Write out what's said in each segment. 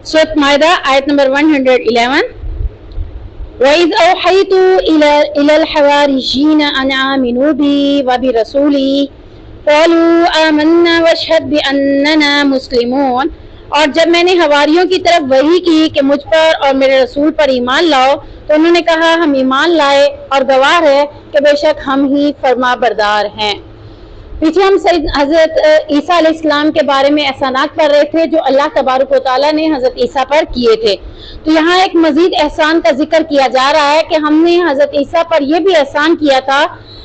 سورۃ مائدہ آیت نمبر 111. وَإِذْ أَوْحَيْتُ إِلَى الْحَوَارِيِّينَ أَنْ آمِنُوا بِي وَبِرَسُولِي قَالُوا آمَنَّا وَاشْهَدْ بِأَنَّنَا مُسْلِمُونَ. اور جب میں نے حواریوں کی طرف وحی کی کہ مجھ پر اور میرے رسول پر ایمان لاؤ تو انہوں نے کہا ہم ایمان لائے اور گواہ ہے کہ بے شک ہم ہی فرما بردار ہیں. پیچھے ہم حضرت عیسیٰ علیہ السلام کے بارے میں احسانات پڑھ رہے تھے جو اللہ تبارک و تعالیٰ نے حضرت عیسیٰ پر کیے تھے. تو یہاں ایک مزید احسان کا ذکر کیا جا رہا ہے کہ ہم نے حضرت عیسیٰ پر یہ بھی احسان کیا تھا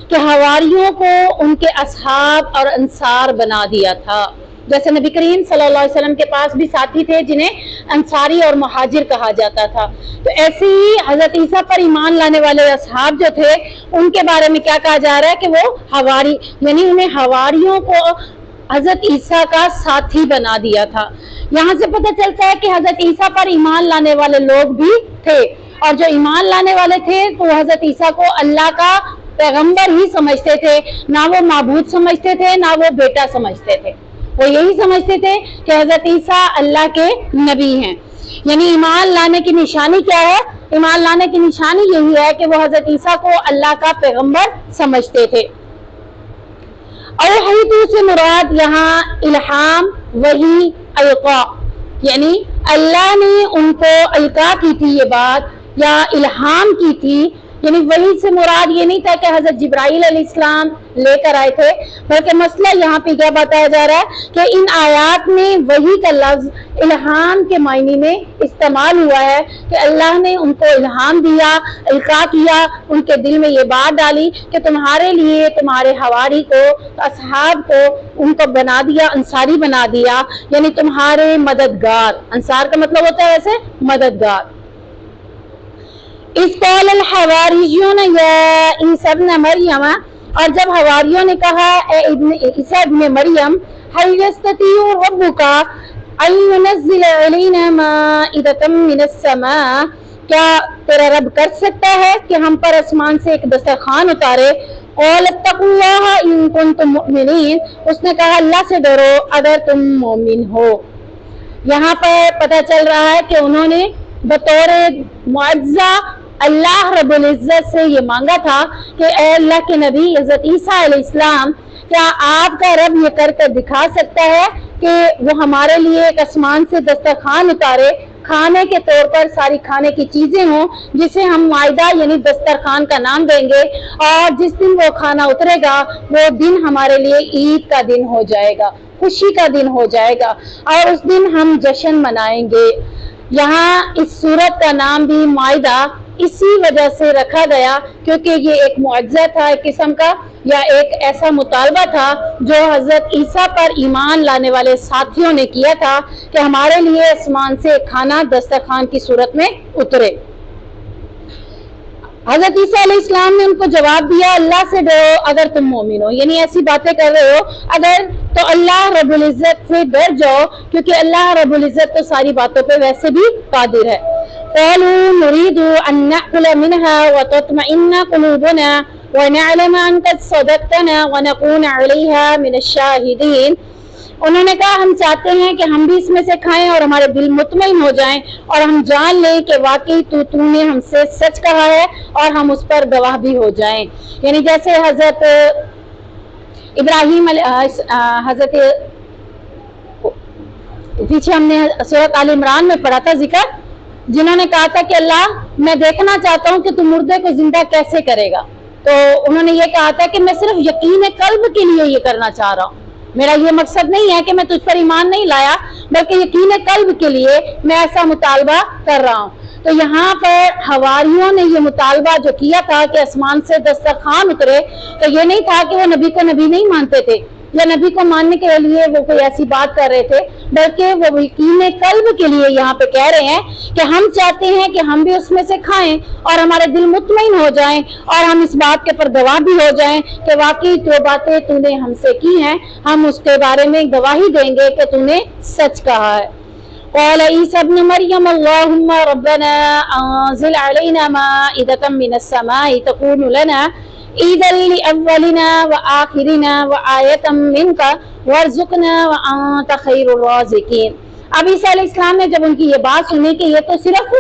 کہ حواریوں کو ان کے اصحاب اور انصار بنا دیا تھا. جیسے نبی کریم صلی اللہ علیہ وسلم کے پاس بھی ساتھی تھے جنہیں انصاری اور مہاجر کہا جاتا تھا. تو ایسے ہی حضرت عیسیٰ پر ایمان لانے والے اصحاب جو تھے ان کے بارے میں کیا کہا جا رہا ہے کہ وہ حواری یعنی انہیں حواریوں کو حضرت عیسیٰ کا ساتھی بنا دیا تھا. یہاں سے پتہ چلتا ہے کہ حضرت عیسیٰ پر ایمان لانے والے لوگ بھی تھے اور جو ایمان لانے والے تھے تو حضرت عیسیٰ کو اللہ کا پیغمبر ہی سمجھتے تھے، نہ وہ معبود سمجھتے تھے نہ وہ بیٹا سمجھتے تھے. وہ یہی سمجھتے تھے کہ حضرت عیسیٰ اللہ کے نبی ہیں. یعنی ایمان لانے کی نشانی کیا ہے؟ ایمان لانے کی نشانی یہی ہے کہ وہ حضرت عیسیٰ کو اللہ کا پیغمبر سمجھتے تھے. اوحیتو سے مراد یہاں الہام، وحی، القاء، یعنی اللہ نے ان کو القاء کی تھی یہ بات یا الہام کی تھی. یعنی وحی سے مراد یہ نہیں تھا کہ حضرت جبرائیل علیہ السلام لے کر آئے تھے، بلکہ مسئلہ یہاں پہ کیا بتایا جا رہا ہے کہ ان آیات میں وحی کا لفظ الہام کے معنی میں استعمال ہوا ہے کہ اللہ نے ان کو الہام دیا، القاء کیا، ان کے دل میں یہ بات ڈالی کہ تمہارے لیے تمہارے حواری کو، اصحاب کو ان کو بنا دیا، انصاری بنا دیا، یعنی تمہارے مددگار. انصار کا مطلب ہوتا ہے ویسے مددگار. اس قول الحواریون یا عیسی ابن مریم، اور جب حواریوں نے کہا اے عیسی ابن مریم هل يستطيع ربك ان ينزل علينا مائدة من السماء، کیا تیرا رب کر سکتا ہے کہ ہم پر آسمان سے ایک دسترخوان اتارے؟ قال اتقوا الله ان كنتم مؤمنين، اس نے کہا اللہ سے ڈرو اگر تم مومن ہو. یہاں پر پتہ چل رہا ہے کہ انہوں نے بطور معجزہ اللہ رب العزت سے یہ مانگا تھا کہ اے اللہ کے نبی حضرت عیسیٰ علیہ السلام، کیا آپ کا رب یہ کر دکھا سکتا ہے کہ وہ ہمارے لیے ایک آسمان سے دسترخوان اتارے، کھانے کے طور پر ساری کھانے کی چیزیں ہوں جسے ہم مائدہ یعنی دسترخوان کا نام دیں گے، اور جس دن وہ کھانا اترے گا وہ دن ہمارے لیے عید کا دن ہو جائے گا، خوشی کا دن ہو جائے گا اور اس دن ہم جشن منائیں گے. یہاں اس سورت کا نام بھی مائدہ اسی وجہ سے رکھا گیا کیونکہ یہ ایک معجزہ تھا ایک قسم کا، یا ایک ایسا مطالبہ تھا جو حضرت عیسیٰ پر ایمان لانے والے ساتھیوں نے کیا تھا کہ ہمارے لیے آسمان سے کھانا دسترخوان کی صورت میں اترے. حضرت عیسیٰ علیہ السلام نے ان کو جواب دیا اللہ سے ڈرو اگر تم مومن ہو، یعنی ایسی باتیں کر رہے ہو اگر تو اللہ رب العزت سے ڈر جاؤ کیونکہ اللہ رب العزت تو ساری باتوں پہ ویسے بھی قادر ہے. قالوا نريد ان نأكل منها وتطمئن قلوبنا ونعلم ان قد صدقتنا ونكون عليها من الشاهدين. انہوں نے کہا ہم چاہتے ہیں کہ ہم بھی اس میں سے کھائیں اور ہمارے دل مطمئن ہو جائیں اور ہم جان لیں کہ واقعی تو نے ہم سے سچ کہا ہے اور ہم اس پر گواہ بھی ہو جائیں. یعنی جیسے حضرت ابراہیم حضرت پیچھے ہم نے سورۃ آل عمران میں پڑھا تھا ذکر، جنہوں نے کہا تھا کہ اللہ میں دیکھنا چاہتا ہوں کہ تم مردے کو زندہ کیسے کرے گا. تو انہوں نے یہ کہا تھا کہ میں صرف یقین قلب کے لیے یہ کرنا چاہ رہا ہوں، میرا یہ مقصد نہیں ہے کہ میں تجھ پر ایمان نہیں لایا بلکہ یقین قلب کے لیے میں ایسا مطالبہ کر رہا ہوں. تو یہاں پر حواریوں نے یہ مطالبہ جو کیا تھا کہ آسمان سے دسترخوان اترے، تو یہ نہیں تھا کہ وہ نبی کو نبی نہیں مانتے تھے یا نبی کو ماننے کے لیے وہ کوئی ایسی بات کر رہے تھے، بلکہ وہ یقین قلب کے لیے یہاں پہ کہہ رہے ہیں کہ ہم چاہتے ہیں کہ ہم بھی اس میں سے کھائیں اور ہمارے دل مطمئن ہو جائیں اور ہم اس بات کے پر گواہ بھی ہو جائیں کہ واقعی جو باتیں تو نے ہم سے کی ہیں ہم اس کے بارے میں گواہی دیں گے کہ تو نے سچ کہا ہے. قال عيسى ابن مريم اللهم ربنا انزل علينا مائدة من السماء تكون لنا عيدا لأولنا وآخرنا وآية منك وارزقنا وأنت خير الرازقين. اب عیسیٰ علیہ السلام نے جب ان کی یہ بات سنی کہ یہ تو صرف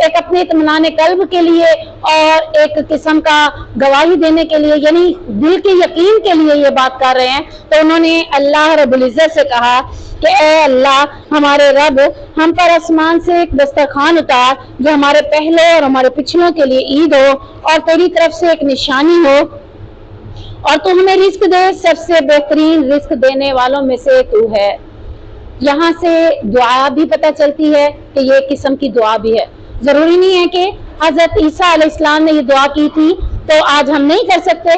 ایک اپنے اطمینان قلب کے لیے اور ایک قسم کا گواہی دینے کے لیے یعنی دل کے یقین کے لیے یہ بات کر رہے ہیں، تو انہوں نے اللہ رب العزت سے کہا کہ اے اللہ ہمارے رب، ہم پر آسمان سے ایک دسترخوان اتار جو ہمارے پہلے اور ہمارے پچھلوں کے لیے عید ہو اور تیری طرف سے ایک نشانی ہو، اور تو ہمیں رزق دے، سب سے بہترین رزق دینے والوں میں سے تو ہے۔ یہاں سے دعا بھی پتہ چلتی ہے کہ یہ ایک قسم کی دعا بھی ہے۔ ضروری نہیں ہے کہ حضرت عیسیٰ علیہ السلام نے یہ دعا کی تھی تو آج ہم نہیں کر سکتے۔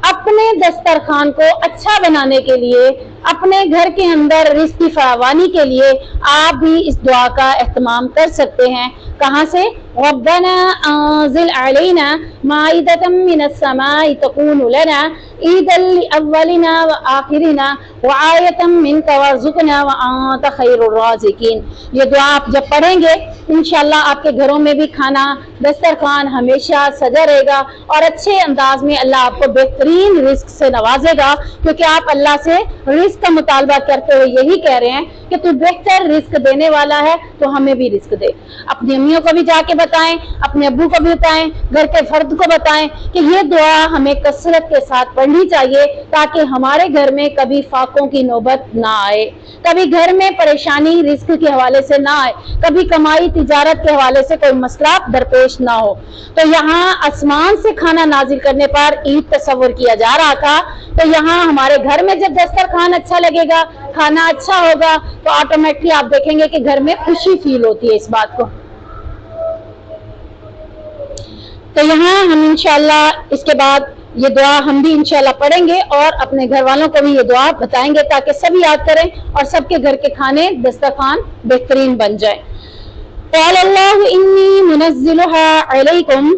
اپنے دسترخوان کو اچھا بنانے کے لیے، اپنے گھر کے اندر رزق کی فراوانی کے لیے آپ بھی اس دعا کا اہتمام کر سکتے ہیں۔ کہاں سے؟ ربنا انزل علینا مائدۃ من السماء تکون لنا عیدا لاولنا وآخرنا وآیۃ منک وارزقنا وانت خیر الرازقین۔ یہ دعا آپ جب پڑھیں گے انشاءاللہ آپ کے گھروں میں بھی کھانا دسترخوان ہمیشہ سجا رہے گا اور اچھے انداز میں اللہ آپ کو بہترین رزق سے نوازے گا، کیونکہ آپ اللہ سے رزق کا مطالبہ کرتے ہوئے یہی کہہ رہے ہیں کہ تو بہتر رزق دینے والا ہے تو ہمیں بھی رزق دے۔ اپنی امیوں کو بھی جا کے بتائیں، اپنے ابو کو بھی بتائیں، گھر کے فرد کو بتائیں کہ یہ دعا ہمیں کثرت کے ساتھ پڑھنی چاہیے تاکہ ہمارے گھر میں کبھی فاقوں کی نوبت نہ آئے، کبھی گھر میں پریشانی رزق کے حوالے سے نہ آئے، کبھی کمائی تجارت کے حوالے سے کوئی مسئلہ درپیش نہ ہو۔ تو یہاں آسمان سے کھانا نازل کرنے پر عید تصور کیا جا رہا تھا، تو یہاں ہمارے گھر میں جب دسترخوان اچھا لگے گا، کھانا اچھا ہوگا تو آٹومیٹکلی آپ دیکھیں گے کہ گھر میں خوشی فیل ہوتی ہے اس بات کو۔ تو یہاں ہم انشاءاللہ اس کے بعد یہ دعا ہم بھی انشاءاللہ پڑھیں گے اور اپنے گھر والوں کو بھی یہ دعا بتائیں گے تاکہ سب یاد کریں اور سب کے گھر کے کھانے دسترخوان بہترین بن جائے۔ قال اللہ انی منزلها علیکم،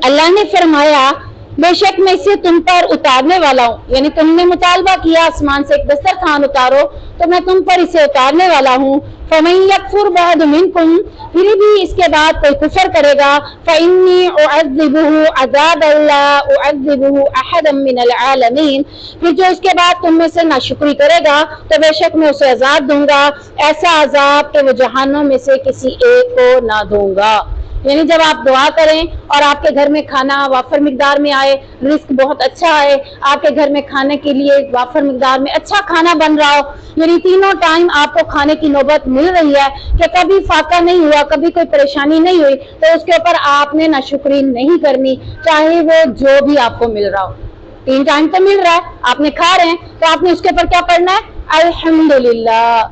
اللہ نے فرمایا بے شک میں اسے تم پر اتارنے والا ہوں، یعنی تم نے مطالبہ کیا آسمان سے ایک دسترخوان اتارو تو میں تم پر اسے اتارنے والا ہوں۔ فمن یکفر بعد منکم، پھر بھی اس کے بعد کوئی کفر کرے گا، فانی اعذبہ عذابا لا اعذبہ احدا من العالمین، پھر جو اس کے بعد تم میں سے ناشکری کرے گا تو بے شک میں اسے عذاب دوں گا، ایسا عذاب کہ وہ جہنم میں سے کسی ایک کو نہ دوں گا۔ یعنی جب آپ دعا کریں اور آپ کے گھر میں کھانا وافر مقدار میں آئے، رزق بہت اچھا آئے، آپ کے گھر میں کھانے کے لیے وافر مقدار میں اچھا کھانا بن رہا ہو، یعنی تینوں ٹائم آپ کو کھانے کی نوبت مل رہی ہے کہ کبھی فاقہ نہیں ہوا، کبھی کوئی پریشانی نہیں ہوئی، تو اس کے اوپر آپ نے ناشکری نہیں کرنی، چاہے وہ جو بھی آپ کو مل رہا ہو۔ تین ٹائم تو مل رہا ہے، آپ نے کھا رہے ہیں تو آپ نے اس کے اوپر کیا پڑھنا ہے؟ الحمدللہ۔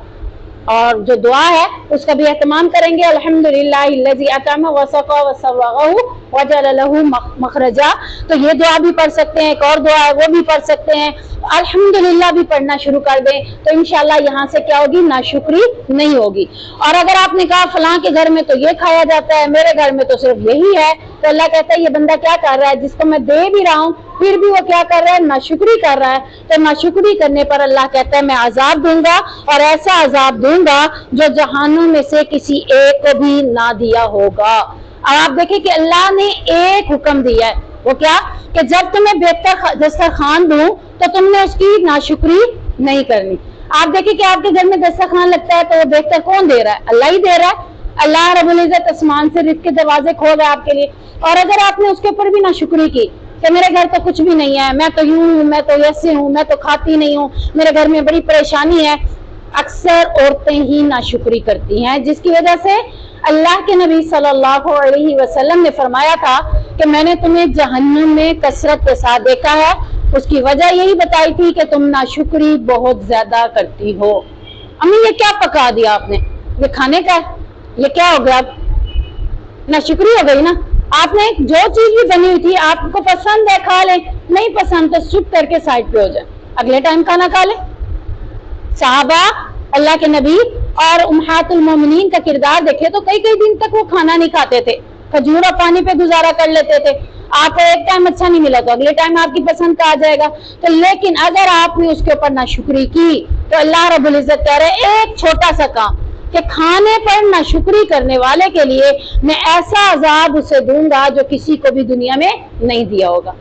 اور جو دعا ہے اس کا بھی اہتمام کریں گے، الحمدللہ الذی اطعم وسقى وسوغه وجعل له مخرجا، تو یہ دعا بھی پڑھ سکتے ہیں، ایک اور دعا ہے وہ بھی پڑھ سکتے ہیں، الحمدللہ بھی پڑھنا شروع کر دیں تو انشاءاللہ یہاں سے کیا ہوگی؟ ناشکری نہیں ہوگی۔ اور اگر آپ نے کہا فلاں کے گھر میں تو یہ کھایا جاتا ہے، میرے گھر میں تو صرف یہی ہے، تو اللہ کہتا ہے یہ بندہ کیا کر رہا ہے، جس کو میں دے بھی رہا ہوں پھر بھی وہ کیا کر رہا ہے؟ ناشکری کر رہا ہے۔ تو ناشکری کرنے پر اللہ کہتا ہے میں عذاب دوں گا، اور ایسا عذاب دوں گا جو جہنم میں سے کسی ایک کو بھی نہ دیا ہوگا۔ اور آپ دیکھیں کہ اللہ نے ایک حکم دیا ہے، وہ کیا؟ کہ جب تمہیں بہتر دسترخوان دوں تو تم نے اس کی ناشکری نہیں کرنی۔ آپ دیکھیں کہ آپ کے گھر میں دسترخوان لگتا ہے تو وہ بہتر کون دے رہا ہے؟ اللہ ہی دے رہا ہے۔ اللہ رب العزت آسمان سے رزق کے دروازے کھول رہا ہے آپ کے لیے، اور اگر آپ نے اس کے اوپر بھی ناشکری کی کہ میرے گھر تو کچھ بھی نہیں ہے، میں تو یوں ہوں، میں تو ایسے ہوں، میں تو کھاتی نہیں ہوں، میرے گھر میں بڑی پریشانی ہے، اکثر عورتیں ہی ناشکری کرتی ہیں، جس کی وجہ سے اللہ کے نبی صلی اللہ علیہ وسلم نے فرمایا تھا کہ میں نے تمہیں جہنم میں کثرت کے ساتھ دیکھا ہے، اس کی وجہ یہی بتائی تھی کہ تم ناشکری بہت زیادہ کرتی ہو۔ امی یہ کیا پکا دیا آپ نے؟ یہ کھانے کا ہے، یہ کیا ہو گیا؟ اب ناشکری ہو گئی نا۔ آپ نے جو چیز بھی بنی ہوئی تھی آپ کو پسند ہے کھا لیں، نہیں پسند تو چپ کر کے سائڈ پہ ہو جائیں، اگلے ٹائم کھانا کھا لیں۔ صحابہ اللہ کے نبی اور امہات المومنین کا کردار دیکھے تو کئی دن تک وہ کھانا نہیں کھاتے تھے، کھجور اور پانی پہ گزارا کر لیتے تھے۔ آپ کو ایک ٹائم اچھا نہیں ملا تو اگلے ٹائم آپ کی پسند کا آ جائے گا، تو لیکن اگر آپ نے اس کے اوپر ناشکری کی تو اللہ رب العزت کہہ رہے ایک چھوٹا سا کام کہ کھانے پر ناشکری کرنے والے کے لیے میں ایسا عذاب اسے دوں گا جو کسی کو بھی دنیا میں نہیں دیا ہوگا۔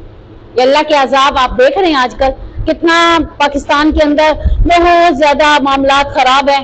یہ اللہ کے عذاب آپ دیکھ رہے ہیں آج کل کتنا پاکستان کے اندر بہت زیادہ معاملات خراب ہیں،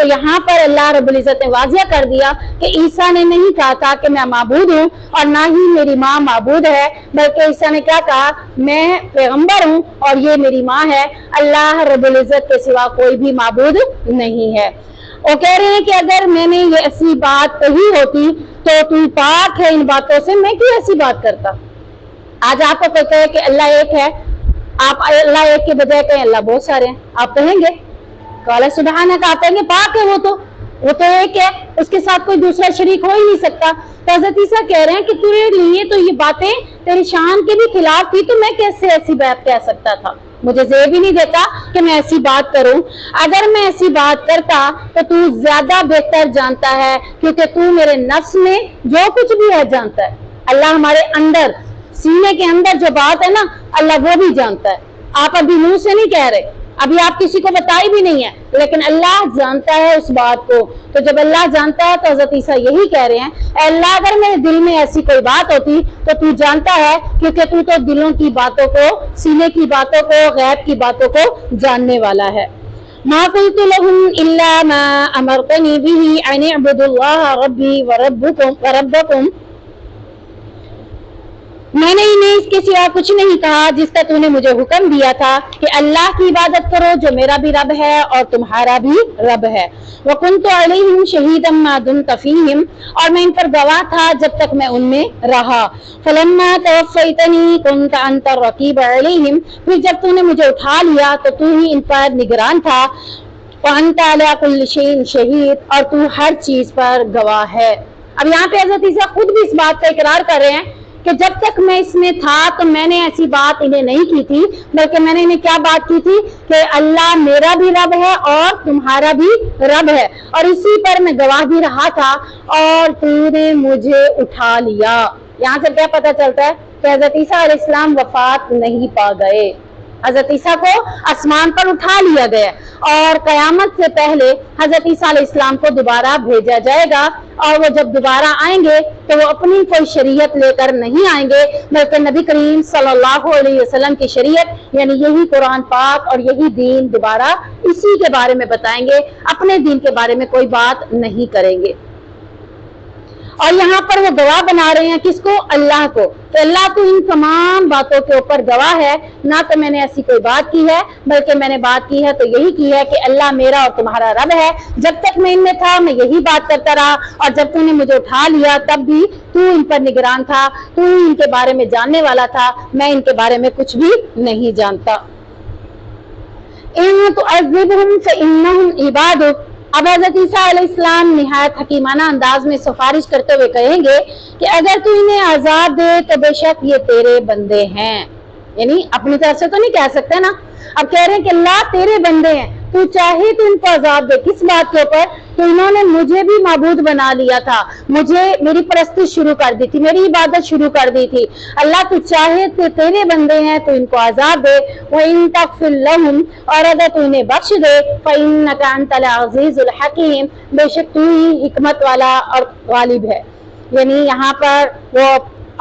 تو یہاں پر اللہ رب العزت نے واضح کر دیا کہ عیسیٰ نے نہیں کہا تھا کہ میں معبود ہوں اور نہ ہی میری ماں معبود ہے، بلکہ عیسیٰ نے کیا کہا، میں پیغمبر ہوں اور یہ میری ماں ہے، اللہ رب العزت کے سوا کوئی بھی معبود نہیں ہے۔ وہ کہہ رہے ہیں کہ اگر میں نے یہ ایسی بات کہی ہوتی تو تو پاک ہے ان باتوں سے، میں کیوں ایسی بات کرتا؟ آج آپ کو کوئی کہے کہ اللہ ایک ہے، آپ اللہ ایک کے بجائے کہیں اللہ بہت سارے ہیں، آپ کہیں گے؟ قال سبحانک، آپ کہیں گے پاک ہے وہ تو ایک ہے، اس کے ساتھ کوئی دوسرا شریک ہو ہی نہیں سکتا۔ تو حضرت عیسیٰ کہہ رہے ہیں کہ تیرے لیے تو یہ باتیں تیری شان کے بھی خلاف تھی، تو میں کیسے ایسی بات کہہ سکتا تھا؟ مجھے زیب ہی نہیں دیتا کہ میں ایسی بات کروں۔ اگر میں ایسی بات کرتا تو تو زیادہ بہتر جانتا ہے، کیونکہ تو میرے نفس میں جو کچھ بھی ہے جانتا ہے۔ اللہ ہمارے اندر سینے کے اندر جو بات ہے نا، اللہ وہ بھی جانتا ہے۔ آپ ابھی منہ سے نہیں کہہ رہے، ابھی آپ کسی کو بتائی بھی نہیں ہے، لیکن اللہ جانتا ہے اس بات کو۔ تو جب اللہ جانتا ہے تو حضرت عیسیٰ یہی کہہ رہے ہیں، اے اللہ اگر میرے دل میں ایسی کوئی بات ہوتی تو تو جانتا ہے، کیونکہ تو تو دلوں کی باتوں کو، سینے کی باتوں کو، غیب کی باتوں کو جاننے والا ہے۔ ما قلت لهم الا ما امرتني به ان اعبدوا الله ربي وربكم، میں نے انہیں اس کے سوا کچھ نہیں کہا جس کا تو نے مجھے حکم دیا تھا کہ اللہ کی عبادت کرو جو میرا بھی رب ہے اور تمہارا بھی رب ہے۔ وَكُنْتُ عَلَيْهِمْ شَهِيدًا مَا دُمْتَ فِيهِمْ، اور میں ان پر گواہ تھا جب تک میں ان میں رہا۔ فَلَمَّا تَوَفَّيْتَنِي كُنْتَ أَنْتَ الرَّقِيبَ عَلَيْهِمْ، پھر جب تو نے مجھے اٹھا لیا تو تو ہی ان پر نگران تھا۔ وَأَنْتَ عَلَىٰ كُلِّ شَيْءٍ شَهِيدٌ، اور تو ہر چیز پر گواہ ہے۔ اب یہاں پہ حضرت عیسیٰ خود بھی اس بات کا اقرار کر رہے ہیں کہ جب تک میں اس میں تھا تو میں نے ایسی بات انہیں نہیں کی تھی، بلکہ میں نے انہیں کیا بات کی تھی کہ اللہ میرا بھی رب ہے اور تمہارا بھی رب ہے، اور اسی پر میں گواہ بھی رہا تھا اور تو نے مجھے اٹھا لیا۔ یہاں سے کیا پتہ چلتا ہے کہ حضرت عیسیٰ علیہ السلام وفات نہیں پا گئے، حضرت عیسیٰ کو آسمان پر اٹھا لیا گیا، اور قیامت سے پہلے حضرت عیسیٰ علیہ السلام کو دوبارہ بھیجا جائے گا، اور وہ جب دوبارہ آئیں گے تو وہ اپنی کوئی شریعت لے کر نہیں آئیں گے، بلکہ نبی کریم صلی اللہ علیہ وسلم کی شریعت یعنی یہی قرآن پاک اور یہی دین دوبارہ اسی کے بارے میں بتائیں گے، اپنے دین کے بارے میں کوئی بات نہیں کریں گے۔ اور یہاں پر وہ گواہ بنا رہے ہیں کس کو؟ اللہ کو، کہ اللہ تو ان تمام باتوں کے اوپر گواہ ہے، نہ تو میں نے ایسی کوئی بات کی ہے، بلکہ میں نے بات کی ہے تو یہی کی ہے کہ اللہ میرا اور تمہارا رب ہے۔ جب تک میں ان میں تھا میں یہی بات کرتا رہا، اور جب تو نے مجھے اٹھا لیا تب بھی تو ان پر نگران تھا، تو ان کے بارے میں جاننے والا تھا، میں ان کے بارے میں کچھ بھی نہیں جانتا۔ إِن تُعَذِّبْهُمْ فَإِنَّهُمْ عِبَادُكَ، اب حضرت عیسیٰ علیہ السلام نہایت حکیمانہ انداز میں سفارش کرتے ہوئے کہیں گے کہ اگر تو انہیں عذاب دے تو بے شک یہ تیرے بندے ہیں، یعنی اپنی طرف سے تو نہیں کہہ سکتے نا، اب کہہ رہے ہیں کہ اللہ تیرے بندے ہیں، تو چاہے تو ان کو عذاب دے، کس بات کے اوپر؟ تو انہوں نے مجھے بھی معبود بنا لیا تھا، مجھے میری پرستش شروع کر دی تھی، میری عبادت شروع کر دی تھی۔ اللہ تو چاہے تو تیرے بندے ہیں تو ان کو عذاب دے، وَإِن تَغْفِرْ لَهُمْ، اور اگر تو انہیں بخش دے، فَإِنَّكَ أَنْتَ الْعَزِيزُ الْحَكِيمُ، بے شک تو ہی حکمت والا اور غالب ہے۔ یعنی یہاں پر وہ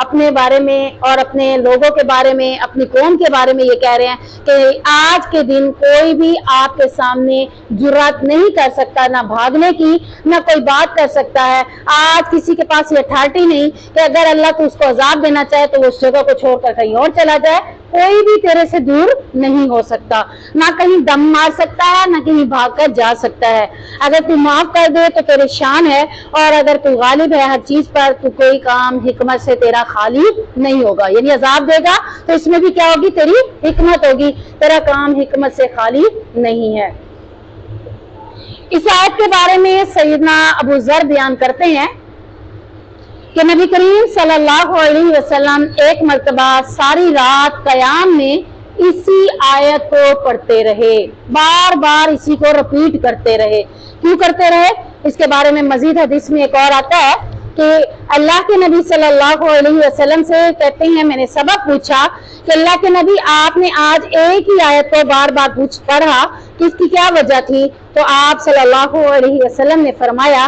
اپنے بارے میں اور اپنے لوگوں کے بارے میں، اپنی قوم کے بارے میں یہ کہہ رہے ہیں کہ آج کے دن کوئی بھی آپ کے سامنے جرات نہیں کر سکتا نہ بھاگنے کی، نہ کوئی بات کر سکتا ہے۔ آج کسی کے پاس یہ اتھارٹی نہیں کہ اگر اللہ تو اس کو عذاب دینا چاہے تو وہ اس جگہ کو چھوڑ کر کہیں اور چلا جائے، کوئی بھی تیرے سے دور نہیں ہو سکتا، نہ کہیں دم مار سکتا ہے، نہ کہیں بھاگ کر جا سکتا ہے۔ اگر تو معاف کر دے تو تیرے شان ہے، اور اگر تو غالب ہے ہر چیز پر تو کوئی کام حکمت سے تیرا خالی نہیں ہوگا، یعنی عذاب دے گا تو اس میں بھی کیا ہوگی؟ تیری حکمت ہوگی، تیرا کام حکمت سے خالی نہیں ہے۔ اس آیت کے بارے میں سیدنا ابو ذر بیان کرتے ہیں کہ نبی کریم صلی اللہ علیہ وسلم ایک مرتبہ ساری رات قیام میں اسی آیت کو پڑھتے رہے، بار بار اسی کو رپیٹ کرتے رہے۔ کیوں کرتے رہے؟ اس کے بارے میں مزید حدیث میں ایک اور آتا ہے کہ اللہ کے نبی صلی اللہ علیہ وسلم سے کہتے ہیں میں نے سبق پوچھا کہ اللہ کے نبی آپ نے آج ایک ہی آیت کو بار بار پڑھا کہ اس کی کیا وجہ تھی؟ تو آپ صلی اللہ علیہ وسلم نے فرمایا